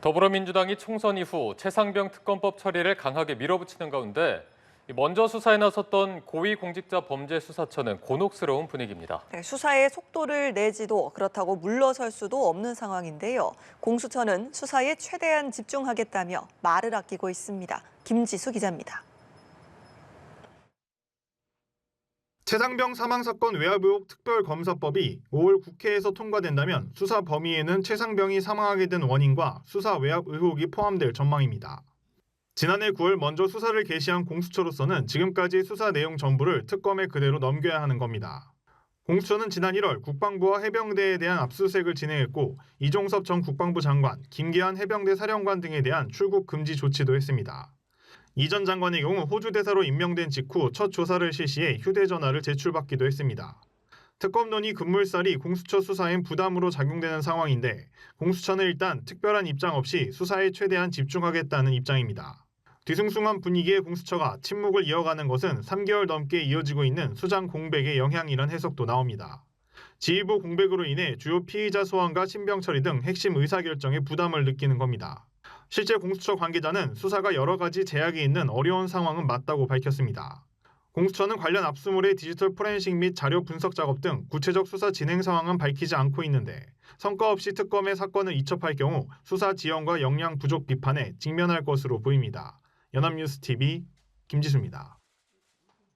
더불어민주당이 총선 이후 최상병 특검법 처리를 강하게 밀어붙이는 가운데 먼저 수사에 나섰던 고위공직자범죄수사처는 곤혹스러운 분위기입니다. 네, 수사의 속도를 내지도 그렇다고 물러설 수도 없는 상황인데요. 공수처는 수사에 최대한 집중하겠다며 말을 아끼고 있습니다. 김지수 기자입니다. 최상병 사망 사건 외압 의혹 특별검사법이 5월 국회에서 통과된다면 수사 범위에는 최상병이 사망하게 된 원인과 수사 외압 의혹이 포함될 전망입니다. 지난해 9월 먼저 수사를 개시한 공수처로서는 지금까지 수사 내용 전부를 특검에 그대로 넘겨야 하는 겁니다. 공수처는 지난 1월 국방부와 해병대에 대한 압수수색을 진행했고 이종섭 전 국방부 장관, 김기한 해병대 사령관 등에 대한 출국 금지 조치도 했습니다. 이 전 장관의 경우 호주 대사로 임명된 직후 첫 조사를 실시해 휴대전화를 제출받기도 했습니다. 특검론이 급물살이 공수처 수사엔 부담으로 작용되는 상황인데 공수처는 일단 특별한 입장 없이 수사에 최대한 집중하겠다는 입장입니다. 뒤숭숭한 분위기의 공수처가 침묵을 이어가는 것은 3개월 넘게 이어지고 있는 수장 공백의 영향이란 해석도 나옵니다. 지휘부 공백으로 인해 주요 피의자 소환과 신병 처리 등 핵심 의사결정에 부담을 느끼는 겁니다. 실제 공수처 관계자는 수사가 여러 가지 제약이 있는 어려운 상황은 맞다고 밝혔습니다. 공수처는 관련 압수물의 디지털 포렌식 및 자료 분석 작업 등 구체적 수사 진행 상황은 밝히지 않고 있는데 성과 없이 특검의 사건을 이첩할 경우 수사 지연과 역량 부족 비판에 직면할 것으로 보입니다. 연합뉴스TV 김지수입니다.